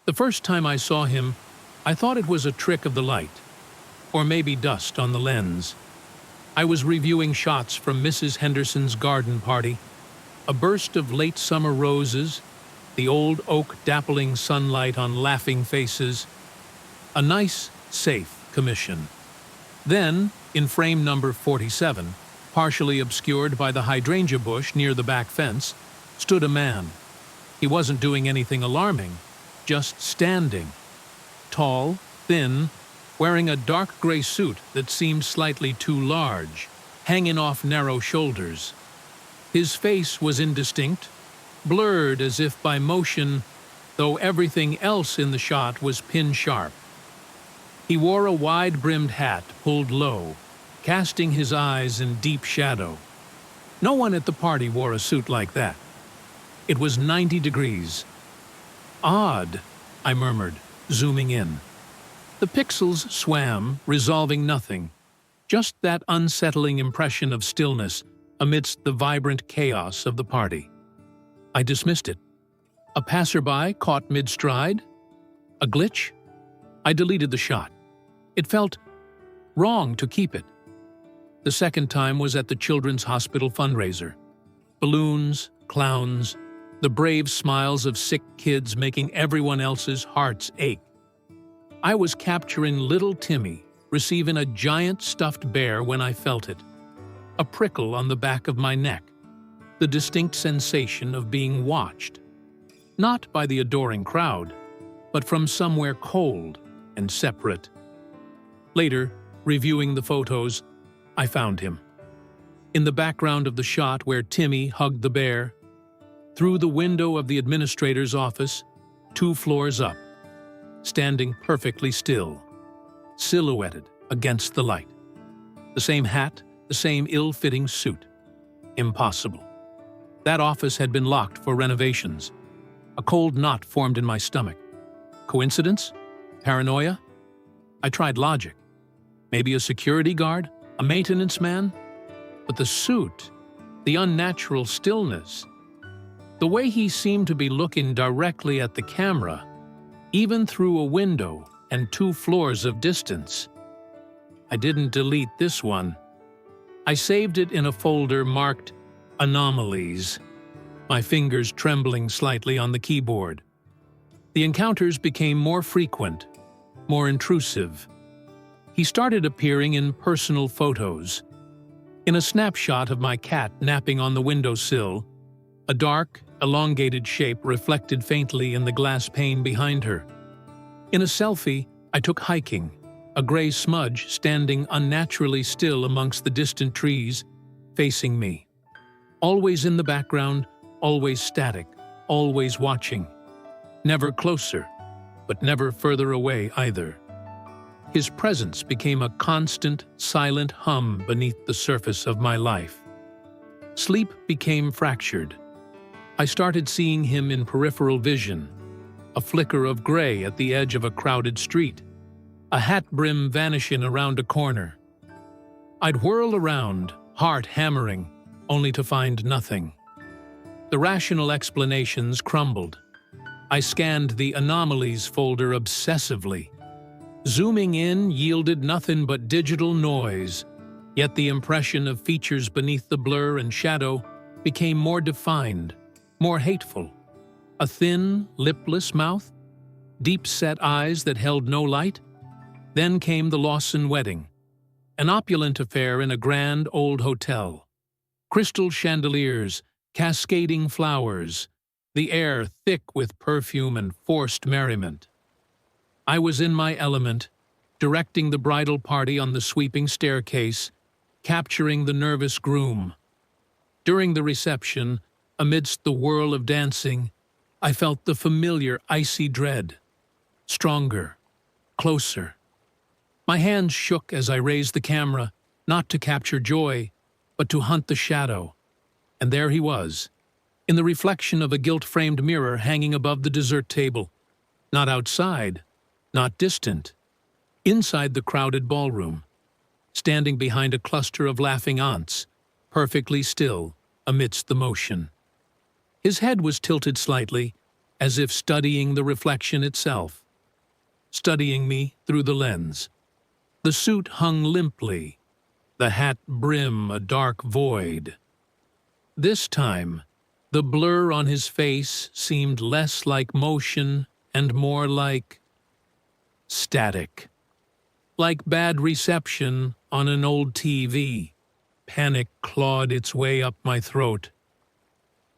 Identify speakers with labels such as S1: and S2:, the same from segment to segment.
S1: The first time I saw him, I thought it was a trick of the light, or maybe dust on the lens. I was reviewing shots from Mrs. Henderson's garden party, a burst of late summer roses, the old oak dappling sunlight on laughing faces. A nice, safe commission. Then, in frame number 47, partially obscured by the hydrangea bush near the back fence, stood a man. He wasn't doing anything alarming, just standing. Tall, thin, wearing a dark gray suit that seemed slightly too large, hanging off narrow shoulders. His face was indistinct, blurred as if by motion, though everything else in the shot was pin-sharp. He wore a wide-brimmed hat pulled low, casting his eyes in deep shadow. No one at the party wore a suit like that. It was 90 degrees. Odd, I murmured, zooming in. The pixels swam, resolving nothing, just that unsettling impression of stillness amidst the vibrant chaos of the party. I dismissed it. A passerby caught mid-stride? A glitch? I deleted the shot. It felt wrong to keep it. The second time was at the Children's Hospital fundraiser. Balloons, clowns, the brave smiles of sick kids making everyone else's hearts ache. I was capturing little Timmy, receiving a giant stuffed bear when I felt it. A prickle on the back of my neck. The distinct sensation of being watched. Not by the adoring crowd, but from somewhere cold and separate. Later, reviewing the photos, I found him. In the background of the shot where Timmy hugged the bear, through the window of the administrator's office, 2 floors up, standing perfectly still, silhouetted against the light. The same hat, the same ill-fitting suit. Impossible. That office had been locked for renovations. A cold knot formed in my stomach. Coincidence? Paranoia? I tried logic. Maybe a security guard? A maintenance man? But the suit, the unnatural stillness, the way he seemed to be looking directly at the camera, even through a window and 2 floors of distance. I didn't delete this one. I saved it in a folder marked Anomalies, my fingers trembling slightly on the keyboard. The encounters became more frequent, more intrusive. He started appearing in personal photos. In a snapshot of my cat napping on the windowsill, a dark, elongated shape reflected faintly in the glass pane behind her. In a selfie, I took hiking, a gray smudge standing unnaturally still amongst the distant trees, facing me. Always in the background, always static, always watching. Never closer, but never further away either. His presence became a constant, silent hum beneath the surface of my life. Sleep became fractured. I started seeing him in peripheral vision, a flicker of gray at the edge of a crowded street, a hat brim vanishing around a corner. I'd whirl around, heart hammering, only to find nothing. The rational explanations crumbled. I scanned the anomalies folder obsessively. Zooming in yielded nothing but digital noise, yet the impression of features beneath the blur and shadow became more defined, more hateful. A thin, lipless mouth? Deep-set eyes that held no light? Then came the Lawson wedding, an opulent affair in a grand old hotel. Crystal chandeliers, cascading flowers, the air thick with perfume and forced merriment. I was in my element, directing the bridal party on the sweeping staircase, capturing the nervous groom. During the reception, amidst the whirl of dancing, I felt the familiar icy dread. Stronger, closer. My hands shook as I raised the camera, not to capture joy, but to hunt the shadow. And there he was, in the reflection of a gilt-framed mirror hanging above the dessert table. Not outside, not distant. Inside the crowded ballroom, standing behind a cluster of laughing aunts, perfectly still amidst the motion. His head was tilted slightly, as if studying the reflection itself, studying me through the lens. The suit hung limply, the hat brim a dark void. This time, the blur on his face seemed less like motion and more like static. Like bad reception on an old TV. Panic clawed its way up my throat.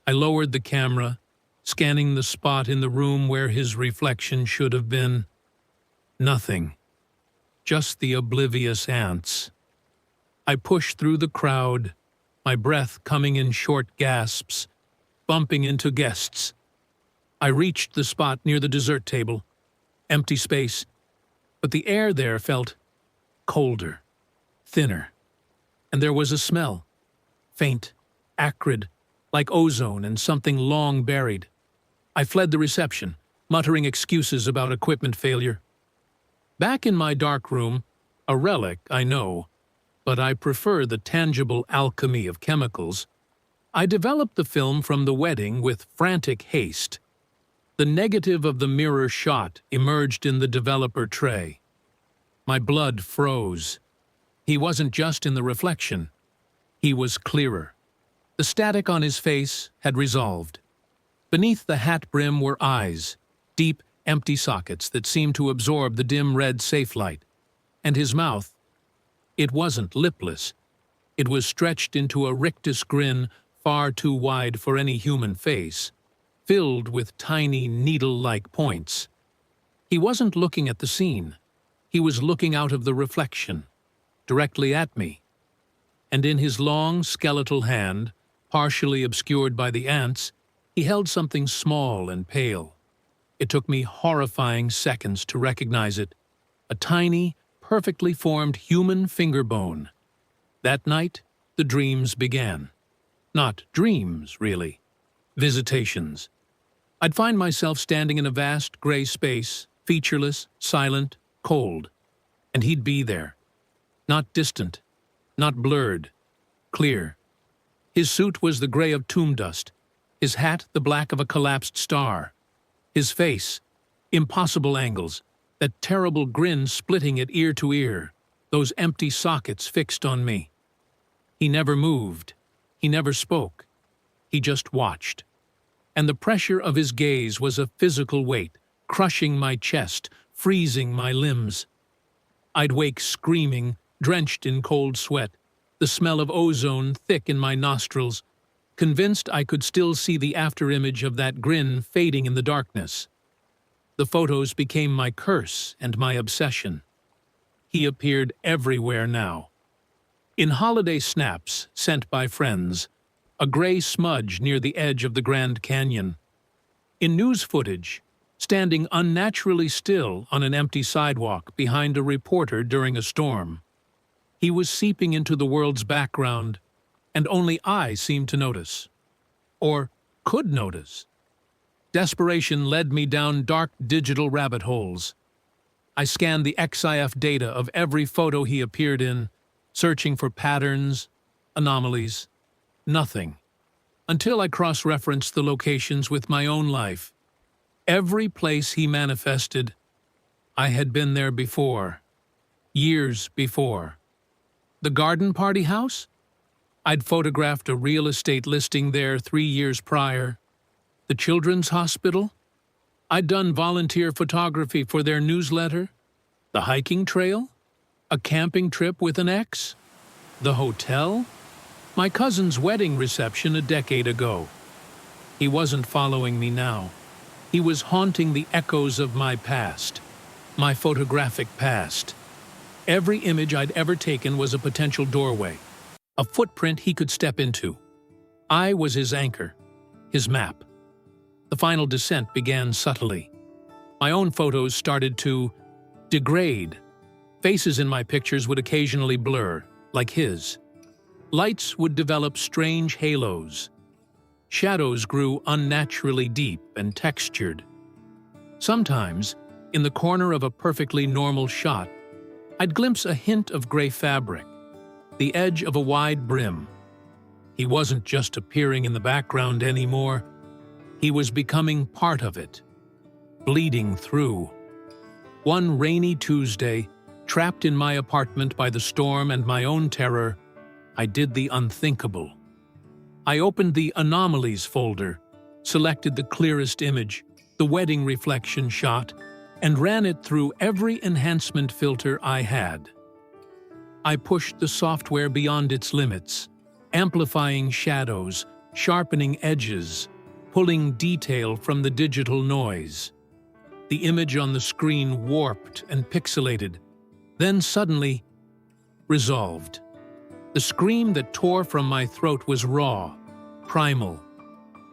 S1: I lowered the camera, scanning the spot in the room where his reflection should have been. Nothing. Just the oblivious ants. I pushed through the crowd, my breath coming in short gasps, bumping into guests. I reached the spot near the dessert table. Empty space, but the air there felt colder, thinner, and there was a smell, faint, acrid, like ozone and something long buried. I fled the reception, muttering excuses about equipment failure. Back in my dark room, a relic, I know, but I prefer the tangible alchemy of chemicals, I developed the film from the wedding with frantic haste. The negative of the mirror shot emerged in the developer tray. My blood froze. He wasn't just in the reflection. He was clearer. The static on his face had resolved. Beneath the hat brim were eyes, deep, empty sockets that seemed to absorb the dim red safe light. And his mouth, it wasn't lipless. It was stretched into a rictus grin far too wide for any human face, filled with tiny needle-like points. He wasn't looking at the scene. He was looking out of the reflection, directly at me. And in his long, skeletal hand, partially obscured by the ants, he held something small and pale. It took me horrifying seconds to recognize it. A tiny, perfectly formed human finger bone. That night, the dreams began. Not dreams, really. Visitations. I'd find myself standing in a vast gray space, featureless, silent, cold. And he'd be there. Not distant, not blurred, clear. His suit was the gray of tomb dust, his hat the black of a collapsed star. His face, impossible angles, that terrible grin splitting it ear to ear, those empty sockets fixed on me. He never moved. He never spoke. He just watched. And the pressure of his gaze was a physical weight, crushing my chest, freezing my limbs. I'd wake screaming, drenched in cold sweat, the smell of ozone thick in my nostrils, convinced I could still see the afterimage of that grin fading in the darkness. The photos became my curse and my obsession. He appeared everywhere now. In holiday snaps sent by friends, a gray smudge near the edge of the Grand Canyon. In news footage, standing unnaturally still on an empty sidewalk behind a reporter during a storm. He was seeping into the world's background, and only I seemed to notice. Or could notice. Desperation led me down dark digital rabbit holes. I scanned the XIF data of every photo he appeared in, searching for patterns, anomalies, nothing, until I cross-referenced the locations with my own life. Every place he manifested, I had been there before, years before. The garden party house? I'd photographed a real estate listing there 3 years prior. The children's hospital? I'd done volunteer photography for their newsletter. The hiking trail? A camping trip with an ex? The hotel? My cousin's wedding reception a decade ago. He wasn't following me now. He was haunting the echoes of my past, my photographic past. Every image I'd ever taken was a potential doorway, a footprint he could step into. I was his anchor, his map. The final descent began subtly. My own photos started to degrade. Faces in my pictures would occasionally blur, like his. Lights would develop strange halos. Shadows grew unnaturally deep and textured. Sometimes, in the corner of a perfectly normal shot, I'd glimpse a hint of gray fabric, the edge of a wide brim. He wasn't just appearing in the background anymore. He was becoming part of it, bleeding through. One rainy Tuesday, trapped in my apartment by the storm and my own terror, I did the unthinkable. I opened the Anomalies folder, selected the clearest image, the wedding reflection shot, and ran it through every enhancement filter I had. I pushed the software beyond its limits, amplifying shadows, sharpening edges, pulling detail from the digital noise. The image on the screen warped and pixelated, then suddenly resolved. The scream that tore from my throat was raw, primal,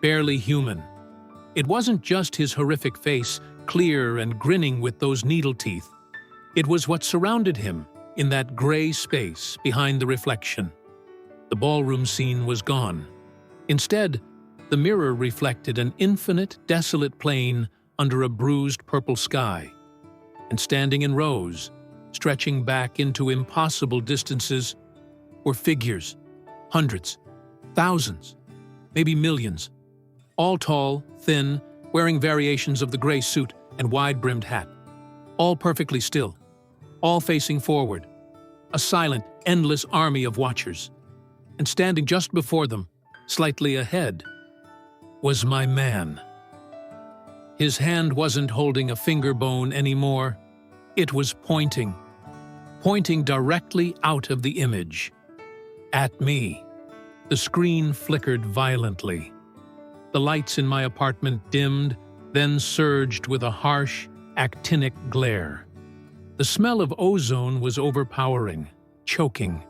S1: barely human. It wasn't just his horrific face, clear and grinning with those needle teeth. It was what surrounded him in that gray space behind the reflection. The ballroom scene was gone. Instead, the mirror reflected an infinite, desolate plain under a bruised purple sky. And standing in rows, stretching back into impossible distances, were figures, hundreds, thousands, maybe millions, all tall, thin, wearing variations of the gray suit and wide-brimmed hat, all perfectly still, all facing forward, a silent, endless army of watchers. And standing just before them, slightly ahead, was my man. His hand wasn't holding a finger bone anymore. It was pointing directly out of the image. At me. The screen flickered violently. The lights in my apartment dimmed, then surged with a harsh, actinic glare. The smell of ozone was overpowering, choking.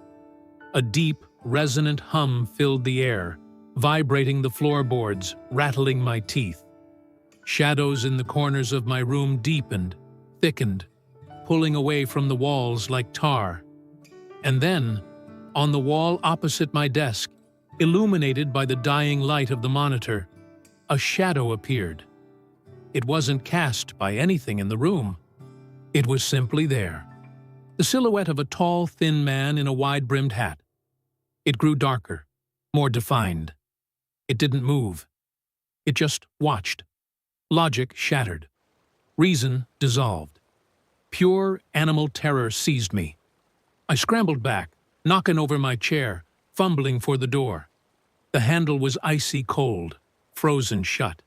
S1: A deep, resonant hum filled the air, vibrating the floorboards, rattling my teeth. Shadows in the corners of my room deepened, thickened, pulling away from the walls like tar. And then, on the wall opposite my desk, illuminated by the dying light of the monitor, a shadow appeared. It wasn't cast by anything in the room. It was simply there. The silhouette of a tall, thin man in a wide-brimmed hat. It grew darker, more defined. It didn't move. It just watched. Logic shattered. Reason dissolved. Pure animal terror seized me. I scrambled back, knocking over my chair, fumbling for the door. The handle was icy cold, frozen shut.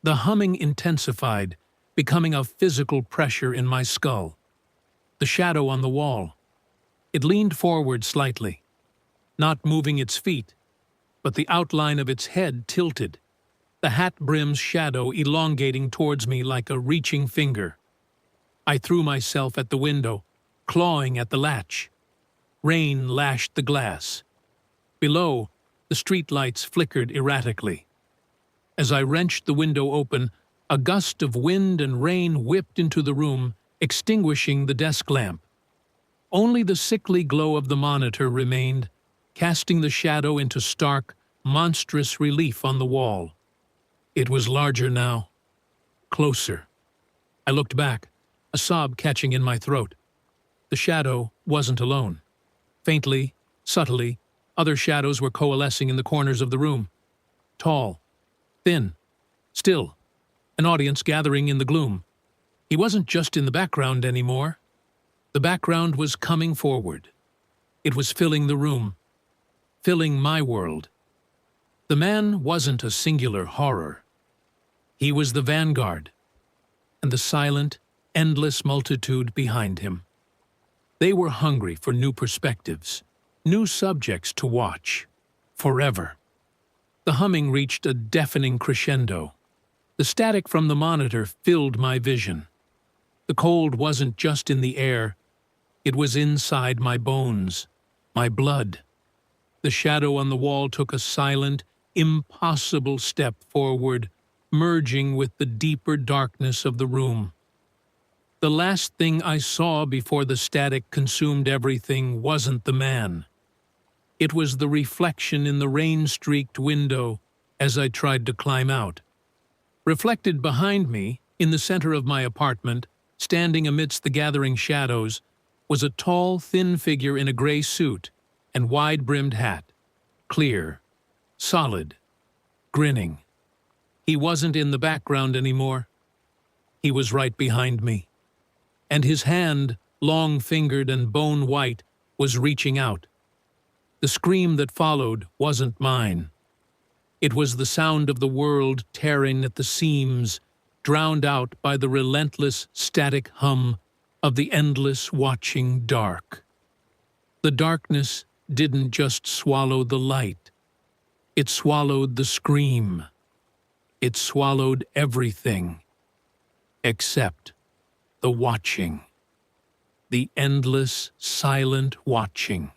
S1: The humming intensified, becoming a physical pressure in my skull. The shadow on the wall. It leaned forward slightly, not moving its feet, but the outline of its head tilted, the hat brim's shadow elongating towards me like a reaching finger. I threw myself at the window, clawing at the latch. Rain lashed the glass. Below, the streetlights flickered erratically. As I wrenched the window open, a gust of wind and rain whipped into the room, extinguishing the desk lamp. Only the sickly glow of the monitor remained, casting the shadow into stark, monstrous relief on the wall. It was larger now, closer. I looked back, a sob catching in my throat. The shadow wasn't alone. Faintly, subtly, other shadows were coalescing in the corners of the room. Tall, thin, still, an audience gathering in the gloom. He wasn't just in the background anymore. The background was coming forward. It was filling the room, filling my world. The man wasn't a singular horror. He was the vanguard, and the silent, endless multitude behind him. They were hungry for new perspectives, new subjects to watch, forever. The humming reached a deafening crescendo. The static from the monitor filled my vision. The cold wasn't just in the air, it was inside my bones, my blood. The shadow on the wall took a silent, impossible step forward, merging with the deeper darkness of the room. The last thing I saw before the static consumed everything wasn't the man. It was the reflection in the rain-streaked window as I tried to climb out. Reflected behind me, in the center of my apartment, standing amidst the gathering shadows, was a tall, thin figure in a gray suit and wide-brimmed hat, clear, solid, grinning. He wasn't in the background anymore. He was right behind me. And his hand, long-fingered and bone-white, was reaching out. The scream that followed wasn't mine. It was the sound of the world tearing at the seams, drowned out by the relentless, static hum of the endless watching dark. The darkness didn't just swallow the light. It swallowed the scream. It swallowed everything, except the watching. The endless, silent watching.